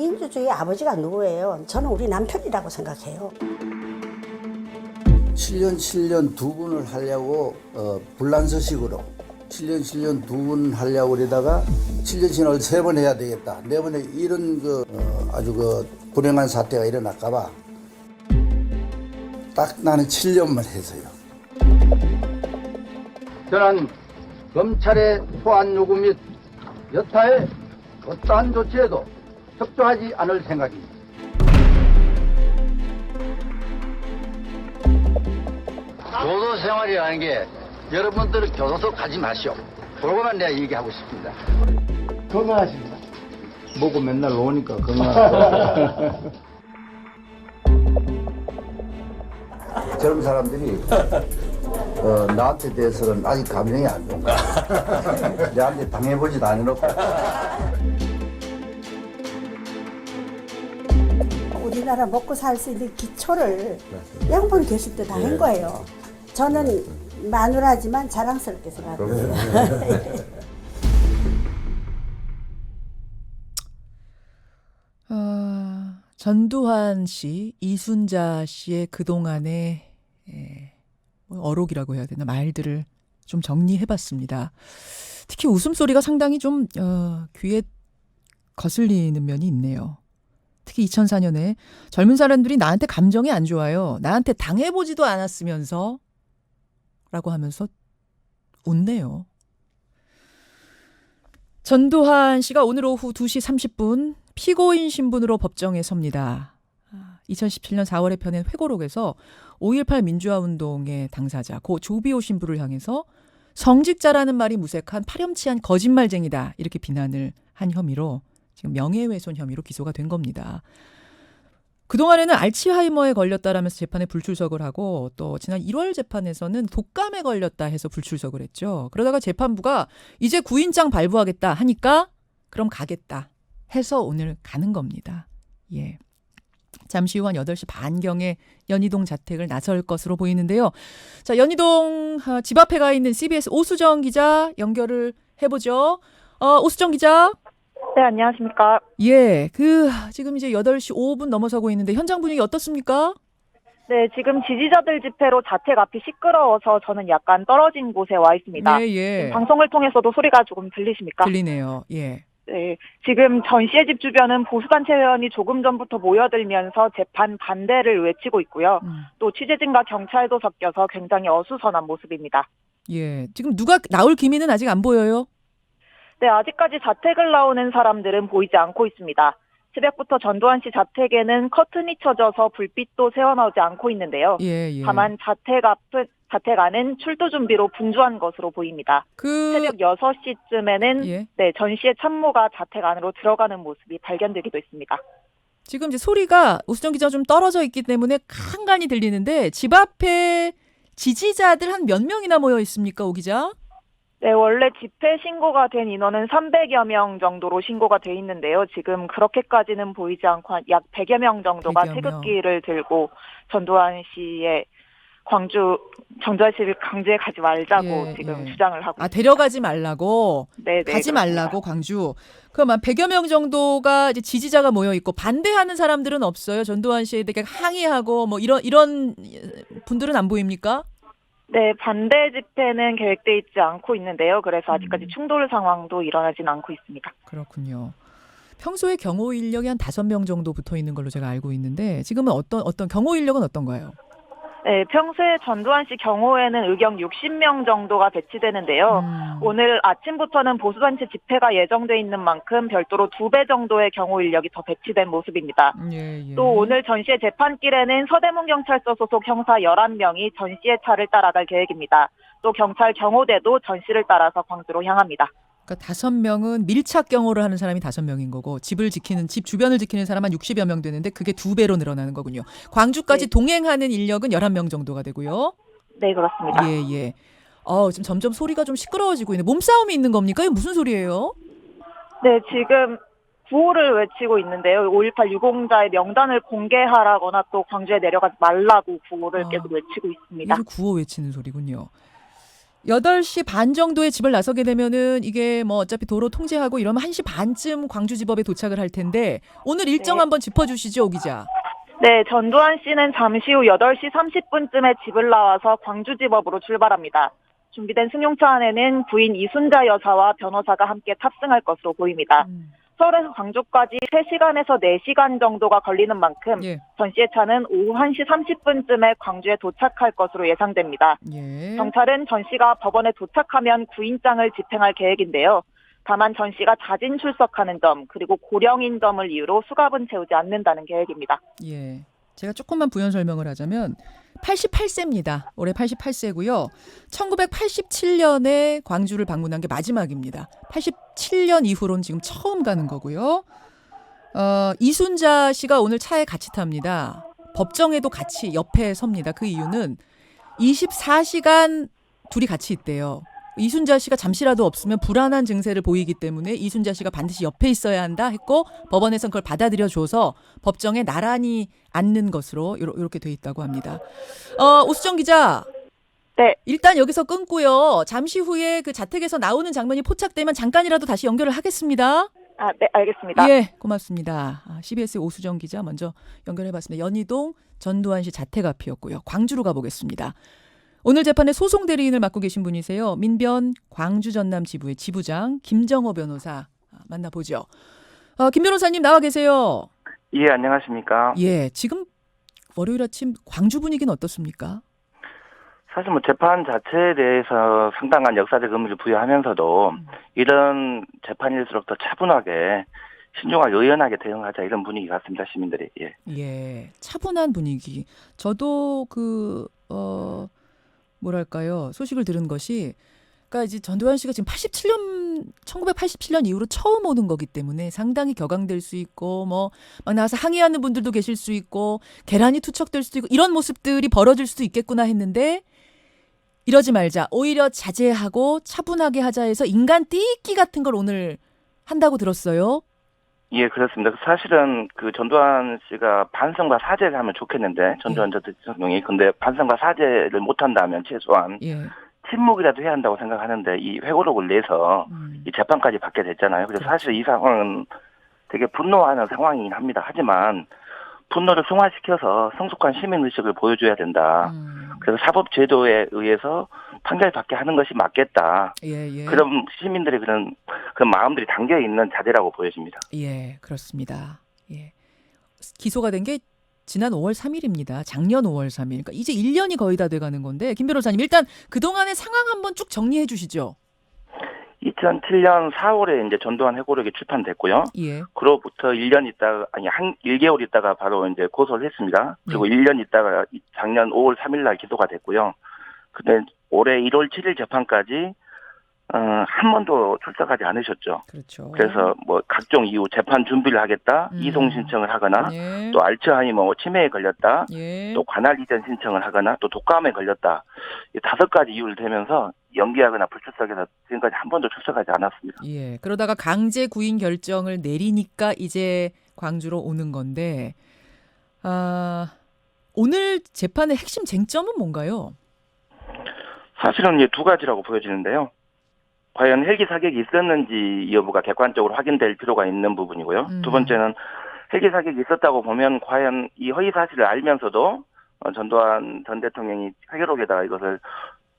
민주주의 아버지가 누구예요? 저는 우리 남편이라고 생각해요. 7년 두 분을 하려고 불란서식으로 7년 두 분 하려고 그러다가 7년 신을 3번 해야 되겠다. 4번에 이런 아주 불행한 사태가 일어날까봐 딱 나는 7년만 해서요. 저는 검찰의 소환 요구 및 여타의 어떠한 조치에도 협조하지 않을 생각입니다. 교도 생활이라는 게 여러분들 교도소 가지 마시오. 그러고만 내가 얘기하고 싶습니다. 건강하십니다. 먹고 맨날 오니까 건강하다. 젊은 사람들이 나한테 대해서는 아직 감정이 안 좋은 거야. 내한테 당해보지도 않아놓고. 우리나라 먹고 살 수 있는 기초를 양반이 계실 때 다 한 거예요. 저는 마누라지만 자랑스럽게 생각합니다. 전두환 씨, 이순자 씨의 그동안의 어록이라고 해야 되나 말들을 좀 정리해봤습니다. 특히 웃음소리가 상당히 좀 귀에 거슬리는 면이 있네요. 특히 2004년에 젊은 사람들이 나한테 감정이 안 좋아요. 나한테 당해보지도 않았으면서 라고 하면서 웃네요. 전두환 씨가 오늘 오후 2시 30분 피고인 신분으로 법정에 섭니다. 2017년 4월에 펴낸 회고록에서 5.18 민주화 운동의 당사자 고 조비오 신부를 향해서 성직자라는 말이 무색한 파렴치한 거짓말쟁이다 이렇게 비난을 한 혐의로 지금 명예훼손 혐의로 기소가 된 겁니다. 그동안에는 알츠하이머에 걸렸다라면서 재판에 불출석을 하고 또 지난 1월 재판에서는 독감에 걸렸다 해서 불출석을 했죠. 그러다가 재판부가 이제 구인장 발부하겠다 하니까 그럼 가겠다 해서 오늘 가는 겁니다. 예. 잠시 후 한 8시 반경에 연희동 자택을 나설 것으로 보이는데요. 자, 연희동 집 앞에 가 있는 CBS 오수정 기자 연결을 해보죠. 오수정 기자. 네, 안녕하십니까. 예, 지금 이제 8시 5분 넘어서고 있는데 현장 분위기 어떻습니까? 네, 지금 지지자들 집회로 자택 앞이 시끄러워서 저는 약간 떨어진 곳에 와 있습니다. 예, 예. 지금 방송을 통해서도 소리가 조금 들리십니까? 들리네요. 예. 네, 지금 전 씨의 집 주변은 보수단체 회원이 조금 전부터 모여들면서 재판 반대를 외치고 있고요. 또 취재진과 경찰도 섞여서 굉장히 어수선한 모습입니다. 예. 지금 누가 나올 기미는 아직 안 보여요? 네, 아직까지 자택을 나오는 사람들은 보이지 않고 있습니다. 새벽부터 전두환 씨 자택에는 커튼이 쳐져서 불빛도 새어나오지 않고 있는데요. 예, 예. 다만 자택 안은 출두 준비로 분주한 것으로 보입니다. 새벽 6시쯤에는 예. 네, 전 씨의 참모가 자택 안으로 들어가는 모습이 발견되기도 했습니다. 지금 이제 소리가 오수정 기자 좀 떨어져 있기 때문에 간간히 들리는데 집 앞에 지지자들 한 몇 명이나 모여 있습니까, 오 기자? 네, 원래 집회 신고가 된 인원은 300여 명 정도로 신고가 돼 있는데요. 지금 그렇게까지는 보이지 않고 약 100여 명 정도가 100여 명. 태극기를 들고 전두환 씨의 광주 정자실을 강제 가지 말자고 예, 지금 예. 주장을 하고 있습니다. 데려가지 말라고. 네, 가지 그렇습니다. 말라고 광주. 그럼 한 100여 명 정도가 이제 지지자가 모여 있고 반대하는 사람들은 없어요. 전두환 씨에 대해 항의하고 뭐 이런 분들은 안 보입니까? 네, 반대 집회는 계획돼 있지 않고 있는데요. 그래서 아직까지 충돌 상황도 일어나진 않고 있습니다. 그렇군요. 평소에 경호 인력이 한 5명 정도 붙어 있는 걸로 제가 알고 있는데 지금은 어떤 경호 인력은 어떤가요? 네, 평소에 전두환 씨 경호에는 의경 60명 정도가 배치되는데요. 오늘 아침부터는 보수단체 집회가 예정돼 있는 만큼 별도로 2배 정도의 경호 인력이 더 배치된 모습입니다. 예, 예. 또 오늘 전 씨의 재판길에는 서대문 경찰서 소속 형사 11명이 전 씨의 차를 따라갈 계획입니다. 또 경찰 경호대도 전 씨를 따라서 광주로 향합니다. 그러니까 5명은 밀착 경호를 하는 사람이 5명인 거고 집 주변을 지키는 사람 한 60여 명 되는데 그게 2배로 늘어나는 거군요. 광주까지 네. 동행하는 인력은 11명 정도가 되고요. 네, 그렇습니다. 예, 예. 지금 점점 소리가 좀 시끄러워지고 있네. 몸싸움이 있는 겁니까? 이게 무슨 소리예요? 네, 지금 구호를 외치고 있는데요. 5.18 유공자의 명단을 공개하라거나 또 광주에 내려가지 말라고 구호를 계속 외치고 있습니다. 이게 구호 외치는 소리군요. 8시 반 정도에 집을 나서게 되면은 이게 뭐 어차피 도로 통제하고 이러면 1시 반쯤 광주지법에 도착을 할 텐데 오늘 일정 네. 한번 짚어주시죠, 오 기자. 네, 전두환 씨는 잠시 후 8시 30분쯤에 집을 나와서 광주지법으로 출발합니다. 준비된 승용차 안에는 부인 이순자 여사와 변호사가 함께 탑승할 것으로 보입니다. 서울에서 광주까지 3시간에서 4시간 정도가 걸리는 만큼 예. 전 씨의 차는 오후 1시 30분쯤에 광주에 도착할 것으로 예상됩니다. 예. 경찰은 전 씨가 법원에 도착하면 구인장을 집행할 계획인데요. 다만 전 씨가 자진 출석하는 점 그리고 고령인 점을 이유로 수갑은 채우지 않는다는 계획입니다. 예. 제가 조금만 부연 설명을 하자면 88세입니다. 올해 88세고요. 1987년에 광주를 방문한 게 마지막입니다. 87년 이후로는 지금 처음 가는 거고요. 이순자 씨가 오늘 차에 같이 탑니다. 법정에도 같이 옆에 섭니다. 그 이유는 24시간 둘이 같이 있대요. 이순자 씨가 잠시라도 없으면 불안한 증세를 보이기 때문에 이순자 씨가 반드시 옆에 있어야 한다 했고 법원에서는 그걸 받아들여줘서 법정에 나란히 앉는 것으로 이렇게 돼 있다고 합니다. 오수정 기자. 네. 일단 여기서 끊고요. 잠시 후에 그 자택에서 나오는 장면이 포착되면 잠깐이라도 다시 연결을 하겠습니다. 네, 알겠습니다. 예, 고맙습니다. CBS 오수정 기자 먼저 연결해봤습니다. 연희동 전두환 씨 자택 앞이었고요. 광주로 가보겠습니다. 오늘 재판에 소송 대리인을 맡고 계신 분이세요. 민변 광주 전남 지부의 지부장 김정호 변호사 만나보죠. 김 변호사님 나와 계세요. 예, 안녕하십니까. 예, 지금 월요일 아침 광주 분위기는 어떻습니까? 사실 뭐 재판 자체에 대해서 상당한 역사적 의미를 부여하면서도 이런 재판일수록 더 차분하게 신중하게 의연하게 대응하자 이런 분위기 같습니다. 시민들이. 예. 예, 차분한 분위기. 저도 뭐랄까요, 소식을 들은 것이, 그러니까 이제 전두환 씨가 지금 1987년 이후로 처음 오는 거기 때문에 상당히 격앙될 수 있고, 뭐, 막 나와서 항의하는 분들도 계실 수 있고, 계란이 투척될 수도 있고, 이런 모습들이 벌어질 수도 있겠구나 했는데, 이러지 말자. 오히려 자제하고 차분하게 하자 해서 인간 띠끼 같은 걸 오늘 한다고 들었어요. 예, 그렇습니다. 사실은 그 전두환 씨가 반성과 사죄를 하면 좋겠는데, 전두환 전 대통령이. 근데 반성과 사죄를 못한다면 최소한 예. 침묵이라도 해야 한다고 생각하는데 이 회고록을 내서 이 재판까지 받게 됐잖아요. 그래서 사실 이 상황은 되게 분노하는 상황이긴 합니다. 하지만 분노를 승화시켜서 성숙한 시민의식을 보여줘야 된다. 그래서 사법제도에 의해서 판결받게 하는 것이 맞겠다. 예. 그럼 시민들의 그런 마음들이 담겨있는 자세라고 보여집니다. 예, 그렇습니다. 예. 기소가 된 게 지난 5월 3일입니다. 작년 5월 3일. 그러니까 이제 1년이 거의 다 돼가는 건데, 김 변호사님, 일단 그동안의 상황 한번 쭉 정리해 주시죠. 2007년 4월에 이제 전두환 회고록이 출판됐고요. 예. 그로부터 1년 있다가, 1개월 있다가 바로 이제 고소를 했습니다. 그리고 1년 있다가 작년 5월 3일 날 기소가 됐고요. 근데 올해 1월 7일 재판까지 한 번도 출석하지 않으셨죠. 그렇죠. 그래서 뭐 각종 이유 재판 준비를 하겠다, 이송 신청을 하거나 예. 또 알츠하이머 치매에 걸렸다, 예. 또 관할 이전 신청을 하거나 또 독감에 걸렸다. 이 5가지 이유를 대면서 연기하거나 불출석해서 지금까지 한 번도 출석하지 않았습니다. 예. 그러다가 강제 구인 결정을 내리니까 이제 광주로 오는 건데, 오늘 재판의 핵심 쟁점은 뭔가요? 사실은 이제 2가지라고 보여지는데요. 과연 헬기 사격이 있었는지 여부가 객관적으로 확인될 필요가 있는 부분이고요. 두 번째는 헬기 사격이 있었다고 보면 과연 이 허위 사실을 알면서도 전두환 전 대통령이 회고록에다가 이것을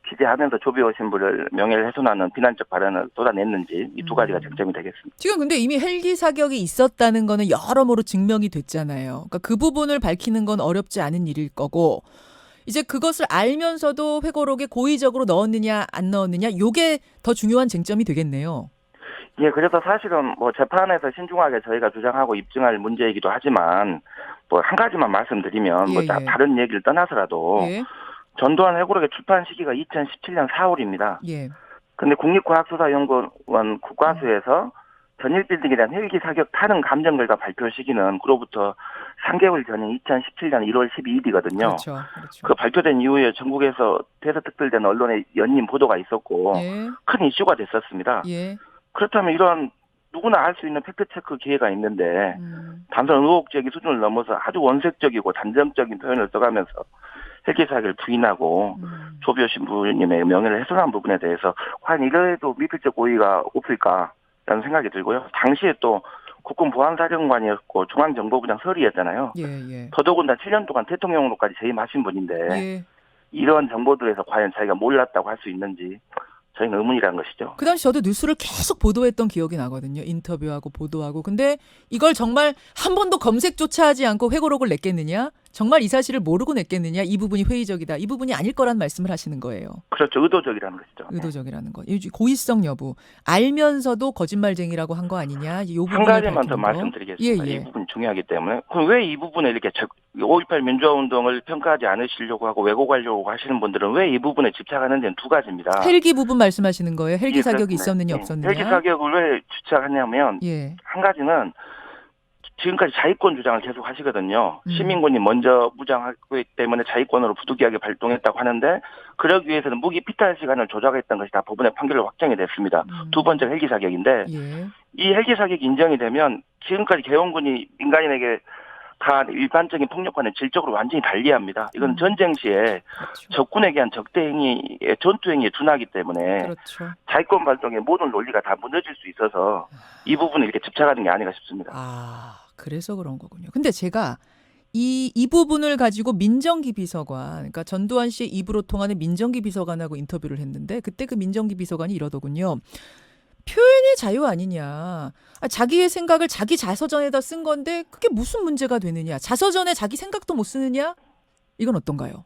기재하면서 조비오 신부를 명예를 훼손하는 비난적 발언을 쏟아냈는지 이 2가지가 쟁점이 되겠습니다. 지금 근데 이미 헬기 사격이 있었다는 거는 여러모로 증명이 됐잖아요. 그러니까 그 부분을 밝히는 건 어렵지 않은 일일 거고, 이제 그것을 알면서도 회고록에 고의적으로 넣었느냐 안 넣었느냐, 요게 더 중요한 쟁점이 되겠네요. 예, 그래서 사실은 뭐 재판에서 신중하게 저희가 주장하고 입증할 문제이기도 하지만 뭐 한 가지만 말씀드리면 뭐 다른 얘기를 떠나서라도 예. 전두환 회고록의 출판 시기가 2017년 4월입니다. 예. 근데 국립과학수사연구원 국과수에서 전일빌딩에 대한 헬기 사격 타는 감정 결과 발표 시기는 그로부터 3개월 전인 2017년 1월 12일이거든요. 그렇죠. 그 발표된 이후에 전국에서 대서특필된 언론의 연임 보도가 있었고 예. 큰 이슈가 됐었습니다. 예. 그렇다면 이런 누구나 알 수 있는 팩트체크 기회가 있는데 단순 의혹 제기 수준을 넘어서 아주 원색적이고 단정적인 표현을 써가면서 헬기 사격을 부인하고 조비오 신부님의 명예를 훼손한 부분에 대해서 과연 이래도 미필적 고의가 없을까라는 생각이 들고요. 당시에 또 국군 보안사령관이었고 중앙정보부장 서리였잖아요. 예. 더더군다나 7년 동안 대통령으로까지 재임하신 분인데 예. 이런 정보들에서 과연 자기가 몰랐다고 할 수 있는지 저희는 의문이라는 것이죠. 그 당시 저도 뉴스를 계속 보도했던 기억이 나거든요. 인터뷰하고 보도하고. 근데 이걸 정말 한 번도 검색조차 하지 않고 회고록을 냈겠느냐? 정말 이 사실을 모르고 냈겠느냐? 이 부분이 회의적이다. 이 부분이 아닐 거란 말씀을 하시는 거예요. 그렇죠. 의도적이라는 것이죠. 의도적이라는 거. 고의성 여부. 알면서도 거짓말쟁이라고 한 거 아니냐? 이 부분을 한 가지만 더 밝히는 거. 말씀드리겠습니다. 예. 이 부분이 중요하기 때문에 그럼 왜 이 부분에 이렇게 5.18 민주화운동을 평가하지 않으시려고 하고 왜곡하려고 하시는 분들은 왜 이 부분에 집착하는지는 두 가지입니다. 헬기 부분 말씀하시는 거예요? 헬기 예, 사격이 그렇습니다. 있었느냐 예. 없었느냐? 헬기 사격을 왜 집착하냐면 예. 한 가지는 지금까지 자위권 주장을 계속 하시거든요. 시민군이 먼저 무장하기 때문에 자위권으로 부득이하게 발동했다고 하는데 그러기 위해서는 무기 피탈 시간을 조작했던 것이 다 법원의 판결로 확정이 됐습니다. 두 번째 헬기 사격인데 예. 이 헬기 사격이 인정이 되면 지금까지 개헌군이 민간인에게 다 일반적인 폭력과는 질적으로 완전히 달리합니다. 이건 전쟁 시에 그렇죠. 적군에게 한 적대 행위의 전투 행위에 준하기 때문에 그렇죠. 자위권 발동의 모든 논리가 다 무너질 수 있어서 이 부분을 이렇게 집착하는 게 아닌가 싶습니다. 아, 그래서 그런 거군요. 근데 제가 이 부분을 가지고 민정기 비서관, 그러니까 전두환 씨의 입으로 통하는 민정기 비서관하고 인터뷰를 했는데 그때 그 민정기 비서관이 이러더군요. 표현의 자유 아니냐. 자기의 생각을 자기 자서전에다 쓴 건데 그게 무슨 문제가 되느냐. 자서전에 자기 생각도 못 쓰느냐. 이건 어떤가요?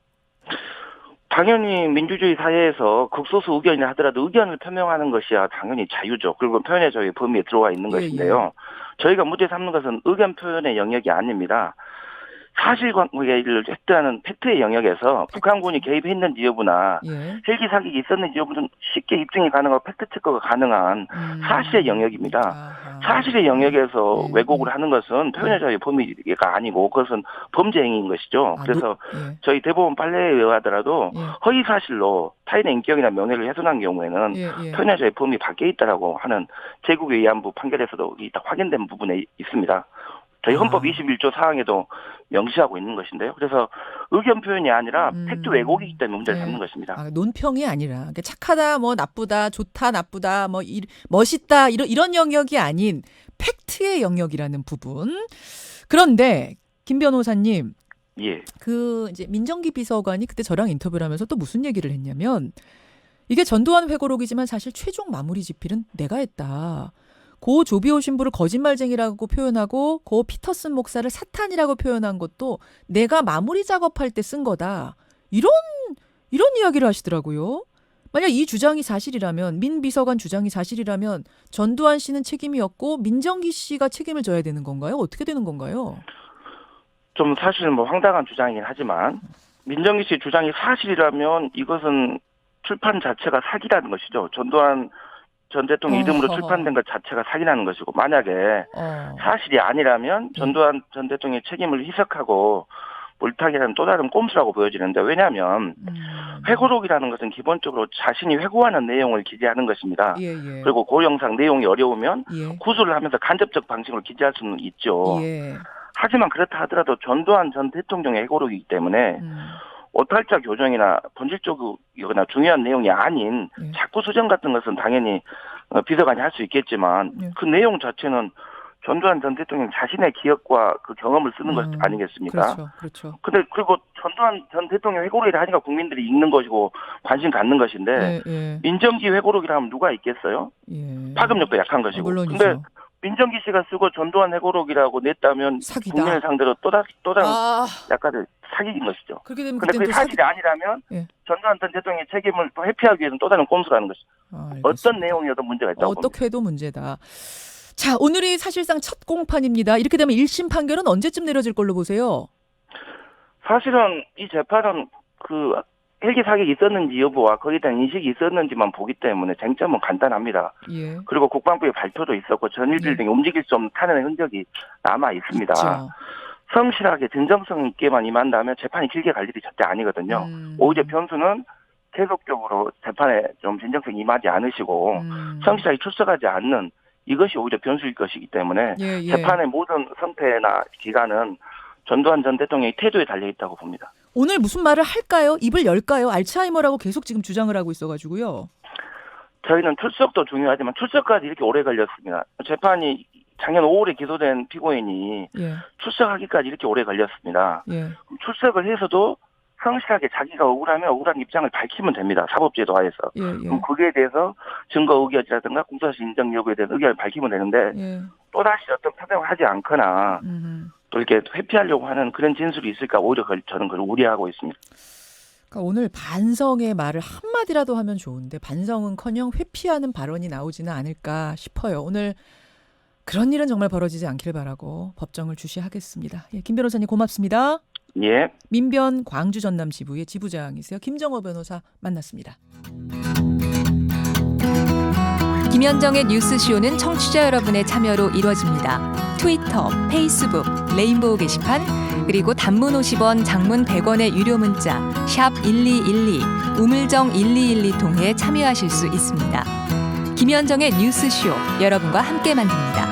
당연히 민주주의 사회에서 극소수 의견이라 하더라도 의견을 표명하는 것이야 당연히 자유죠. 그리고 표현의 자유의 범위에 들어와 있는 것인데요. 저희가 문제 삼는 것은 의견 표현의 영역이 아닙니다. 사실관계를 획득하는 팩트의 영역에서 북한군이 개입했는지 여부나 예. 헬기 사격이 있었는지 여부는 쉽게 입증이 가능하고 팩트체크가 가능한 사실의 영역입니다. 아하. 사실의 영역에서 예, 왜곡을 하는 것은 표현의 자유의 범위가 아니고 그것은 범죄 행위인 것이죠. 그래서 예. 저희 대법원 판례에 의하더라도 예. 허위 사실로 타인의 인격이나 명예를 훼손한 경우에는 예. 표현의 자유의 범위 밖에 있다라고 하는 제국의 위안부 판결에서도 다 확인된 부분에 있습니다. 저희 헌법 21조 사항에도 명시하고 있는 것인데요. 그래서 의견 표현이 아니라 팩트 왜곡이기 때문에 문제를 삼는 것입니다. 논평이 아니라 그러니까 착하다, 뭐 나쁘다, 좋다, 나쁘다, 뭐 멋있다 이런 영역이 아닌 팩트의 영역이라는 부분. 그런데 김 변호사님, 예. 그 이제 민정기 비서관이 그때 저랑 인터뷰를 하면서 또 무슨 얘기를 했냐면 이게 전두환 회고록이지만 사실 최종 마무리 집필은 내가 했다. 고 조비오 신부를 거짓말쟁이라고 표현하고 고 피터슨 목사를 사탄이라고 표현한 것도 내가 마무리 작업할 때 쓴 거다. 이런 이야기를 하시더라고요. 만약 이 주장이 사실이라면 민 비서관 주장이 사실이라면 전두환 씨는 책임이 없고 민정기 씨가 책임을 져야 되는 건가요? 어떻게 되는 건가요? 좀 사실은 뭐 황당한 주장이긴 하지만 민정기 씨의 주장이 사실이라면 이것은 출판 자체가 사기라는 것이죠. 전두환 전 대통령 이름으로 출판된 것 자체가 사기라는 것이고 만약에 사실이 아니라면 전두환 전 대통령의 책임을 희석하고 물타기라는 또 다른 꼼수라고 보여지는데 왜냐하면 회고록이라는 것은 기본적으로 자신이 회고하는 내용을 기재하는 것입니다. 예. 그리고 그 영상 내용이 어려우면 예. 구술을 하면서 간접적 방식으로 기재할 수는 있죠. 예. 하지만 그렇다 하더라도 전두환 전 대통령의 회고록이기 때문에 오탈자 교정이나 본질적이거나 중요한 내용이 아닌 자꾸 수정 같은 것은 당연히 비서관이 할 수 있겠지만 예. 그 내용 자체는 전두환 전 대통령 자신의 기억과 그 경험을 쓰는 것 아니겠습니까? 그렇죠. 근데 그리고 전두환 전 대통령 회고록이라 하니까 국민들이 읽는 것이고 관심 갖는 것인데 민정기 회고록이라 하면 누가 있겠어요? 예. 파급력도 약한 것이고. 물론이죠. 근데 민정기 씨가 쓰고 전두환 회고록이라고 냈다면 사기다. 국민을 상대로 또 다른 약간의 사기인 것이죠. 그렇게 되면 근데 그게 사실이 아니라면 예. 전두환 전 대통령의 책임을 또 회피하기 위해서는 또 다른 꼼수라는 것이죠. 어떤 내용이어도 문제가 있다고 봅니다. 어떻게 해도 문제다. 자, 오늘이 사실상 첫 공판입니다. 이렇게 되면 1심 판결은 언제쯤 내려질 걸로 보세요? 사실은 이 재판은 그 헬기 사격이 있었는지 여부와 거기에 대한 인식이 있었는지만 보기 때문에 쟁점은 간단합니다. 예. 그리고 국방부의 발표도 있었고 전일 빌딩이 움직일 수 없는 탄핵의 흔적이 남아 있습니다. 있죠. 성실하게 진정성 있게만 임한다면 재판이 길게 갈 일이 절대 아니거든요. 오히려 변수는 계속적으로 재판에 좀 진정성 임하지 않으시고 성실하게 출석하지 않는 이것이 오히려 변수일 것이기 때문에 재판의 모든 성패나 기간은 전두환 전 대통령의 태도에 달려 있다고 봅니다. 오늘 무슨 말을 할까요? 입을 열까요? 알츠하이머라고 계속 지금 주장을 하고 있어가지고요. 저희는 출석도 중요하지만 출석까지 이렇게 오래 걸렸습니다. 재판이 작년 5월에 기소된 피고인이 예. 출석하기까지 이렇게 오래 걸렸습니다. 예. 출석을 해서도 성실하게 자기가 억울하면 억울한 입장을 밝히면 됩니다. 사법제도 하에서. 예. 예. 그럼 거기에 대해서 증거 의견이라든가 공소시 인정 여부에 대한 의견을 밝히면 되는데 예. 또다시 어떤 표명을 하지 않거나 또 이렇게 회피하려고 하는 그런 진술이 있을까 오히려 저는 그걸 우려하고 있습니다. 그러니까 오늘 반성의 말을 한마디라도 하면 좋은데 반성은커녕 회피하는 발언이 나오지는 않을까 싶어요. 오늘 그런 일은 정말 벌어지지 않기를 바라고 법정을 주시하겠습니다. 예, 김 변호사님 고맙습니다. 예. 민변 광주 전남 지부의 지부장이세요. 김정호 변호사 만났습니다. 김현정의 뉴스쇼는 청취자 여러분의 참여로 이루어집니다. 트위터, 페이스북, 레인보우 게시판, 그리고 단문 50원, 장문 100원의 유료 문자 샵 1212, 우물정 1212 통해 참여하실 수 있습니다. 김현정의 뉴스쇼, 여러분과 함께 만듭니다.